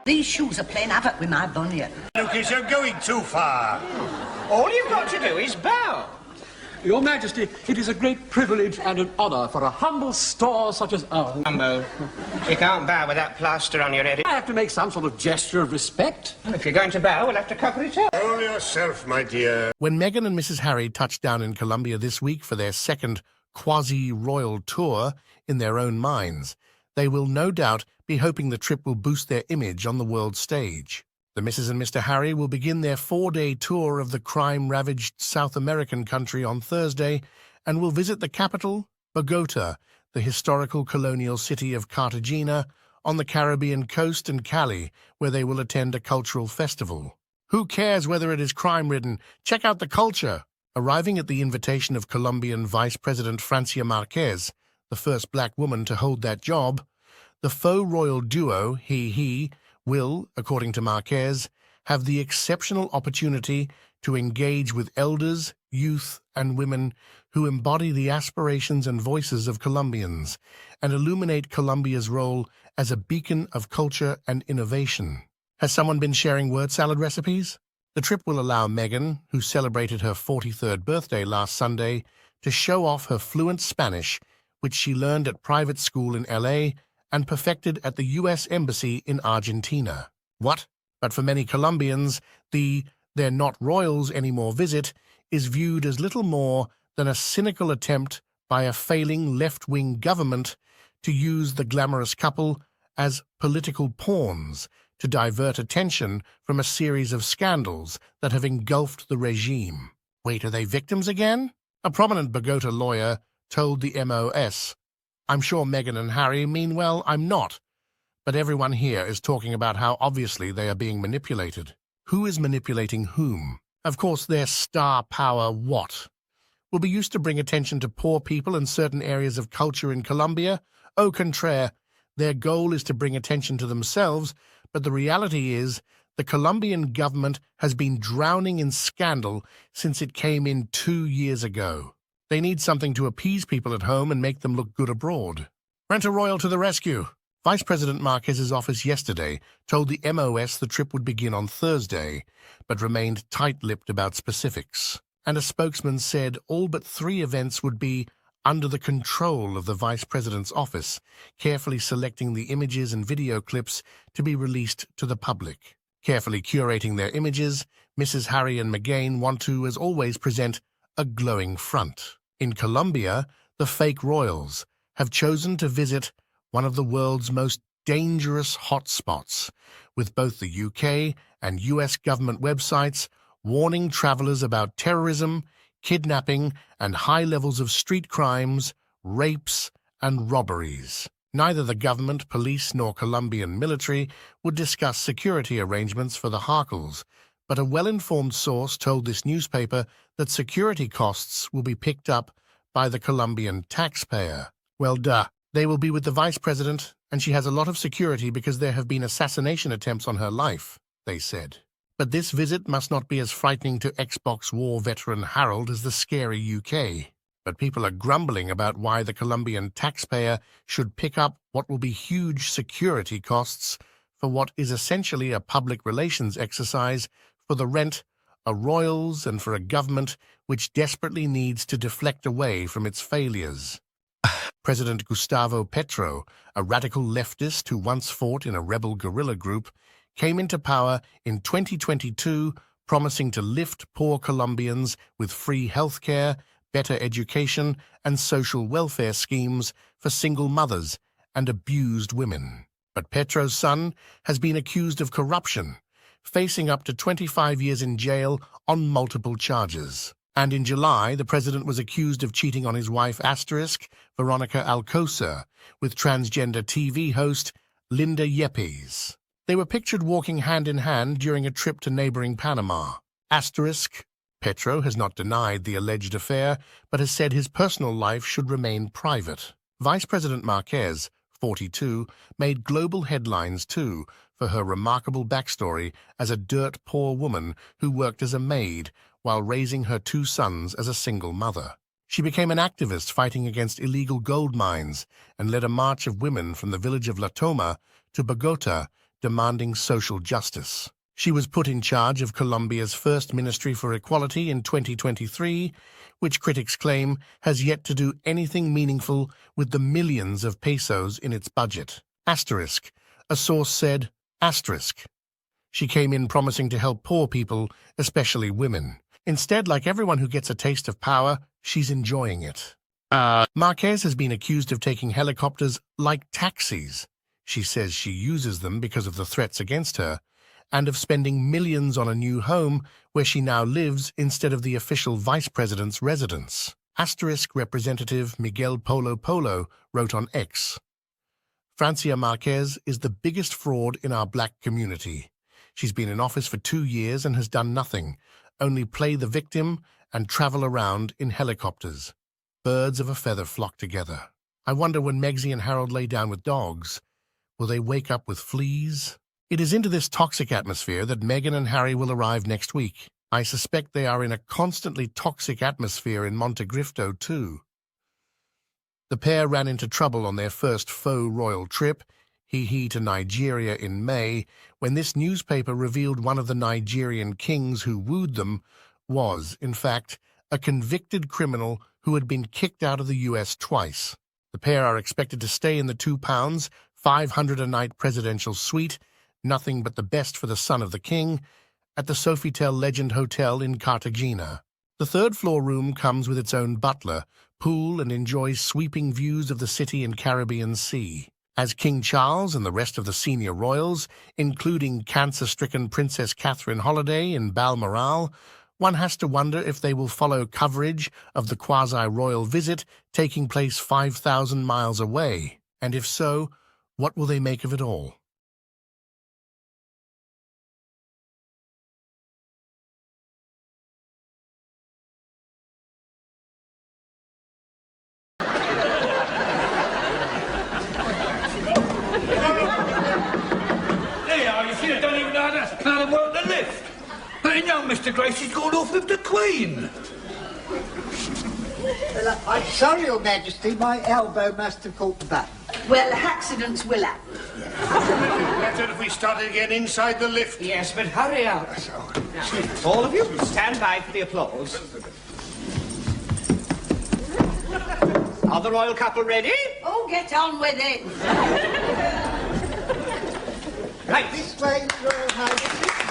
These shoes are playing havoc with my bunion. Lucas, you're going too far. All you've got to do is bow. Your Majesty, it is a great privilege and an honour for a humble store such as ours. Humble. You can't bow with that plaster on your head. I have to make some sort of gesture of respect. Well, if you're going to bow, we'll have to cover it up. Hold yourself, my dear. When Meghan and Mrs. Harry touched down in Colombia this week for their second quasi-royal tour in their own minds, they will no doubt be hoping the trip will boost their image on the world stage. The Mrs. and Mr. Harry will begin their 4-day tour of the crime-ravaged South American country on Thursday and will visit the capital, Bogota, the historical colonial city of Cartagena, on the Caribbean coast, and Cali, where they will attend a cultural festival. Who cares whether it is crime-ridden? Check out the culture! Arriving at the invitation of Colombian Vice President Francia Marquez, the first black woman to hold that job, the faux royal duo, he, will, according to Marquez, have the exceptional opportunity to engage with elders, youth, and women who embody the aspirations and voices of Colombians and illuminate Colombia's role as a beacon of culture and innovation. Has someone been sharing word salad recipes? The trip will allow Meghan, who celebrated her 43rd birthday last Sunday, to show off her fluent Spanish, which she learned at private school in LA and perfected at the U.S. Embassy in Argentina. What? But for many Colombians, "they're not royals anymore" visit is viewed as little more than a cynical attempt by a failing left-wing government to use the glamorous couple as political pawns to divert attention from a series of scandals that have engulfed the regime. Wait, are they victims again? A prominent Bogota lawyer told the MOS, "I'm sure Meghan and Harry mean well, I'm not. But everyone here is talking about how obviously they are being manipulated." Who is manipulating whom? Of course, their star power what? Will be used to bring attention to poor people and certain areas of culture in Colombia? Au contraire, their goal is to bring attention to themselves, but the reality is the Colombian government has been drowning in scandal since it came in 2 years ago. They need something to appease people at home and make them look good abroad. Rent-a-Royal to the rescue. Vice President Marquez's office yesterday told the MOS the trip would begin on Thursday, but remained tight-lipped about specifics. And a spokesman said all but 3 events would be under the control of the Vice President's office, carefully selecting the images and video clips to be released to the public. Carefully curating their images, Mrs. Harry and Megh want to, as always, present a glowing front. In Colombia, the fake royals have chosen to visit one of the world's most dangerous hotspots, with both the UK and US government websites warning travelers about terrorism, kidnapping, and high levels of street crimes, rapes, and robberies. Neither the government, police, nor Colombian military would discuss security arrangements for the Harkles, but a well-informed source told this newspaper that security costs will be picked up by the Colombian taxpayer. Well, duh. They will be with the vice president, and she has a lot of security because there have been assassination attempts on her life, they said. But this visit must not be as frightening to Xbox war veteran Harold as the scary UK. But people are grumbling about why the Colombian taxpayer should pick up what will be huge security costs for what is essentially a public relations exercise for the rent-a-royals and for a government which desperately needs to deflect away from its failures. President Gustavo Petro, a radical leftist who once fought in a rebel guerrilla group, came into power in 2022 promising to lift poor Colombians with free healthcare, better education, and social welfare schemes for single mothers and abused women. But Petro's son has been accused of corruption, facing up to 25 years in jail on multiple charges. And in July, the president was accused of cheating on his wife Veronica Alcocer with transgender TV host Linda Yepes. They were pictured walking hand-in-hand during a trip to neighboring Panama. Petro has not denied the alleged affair, but has said his personal life should remain private. Vice President Marquez, 42, made global headlines too for her remarkable backstory as a dirt-poor woman who worked as a maid while raising her 2 sons as a single mother. She became an activist fighting against illegal gold mines and led a march of women from the village of La Toma to Bogota demanding social justice. She was put in charge of Colombia's first Ministry for Equality in 2023, which critics claim has yet to do anything meaningful with the millions of pesos in its budget. Asterisk. A source said, asterisk. She came in promising to help poor people, especially women. Instead, like everyone who gets a taste of power, she's enjoying it. Marquez has been accused of taking helicopters like taxis. She says she uses them because of the threats against her, and of spending millions on a new home where she now lives instead of the official vice president's residence. Asterisk Representative Miguel Polo wrote on X, Francia Marquez is the biggest fraud in our black community. She's been in office for 2 years and has done nothing, only play the victim and travel around in helicopters. Birds of a feather flock together. I wonder when Megh and Harold lay down with dogs, will they wake up with fleas? It is into this toxic atmosphere that Meghan and Harry will arrive next week. I suspect they are in a constantly toxic atmosphere in Montecristo too. The pair ran into trouble on their first faux royal trip, he to Nigeria in May, when this newspaper revealed one of the Nigerian kings who wooed them was, in fact, a convicted criminal who had been kicked out of the US twice. The pair are expected to stay in the £2, $500 a night presidential suite, nothing but the best for the son of the king, at the Sofitel Legend Hotel in Cartagena. The third-floor room comes with its own butler, pool, and enjoys sweeping views of the city and Caribbean Sea. As King Charles and the rest of the senior royals, including cancer-stricken Princess Catherine holiday in Balmoral, one has to wonder if they will follow coverage of the quasi-royal visit taking place 5,000 miles away. And if so, what will they make of it all? You don't even know how to plan to work the lift. But you know Mr. Gracie's gone off with the Queen. Well, I'm sorry, Your Majesty, my elbow must have caught the button. Well, accidents will happen. Better if we started again inside the lift. Yes, but hurry up. All of you, stand by for the applause. Are the royal couple ready? Oh, get on with it. Right. This way, Royal Highness.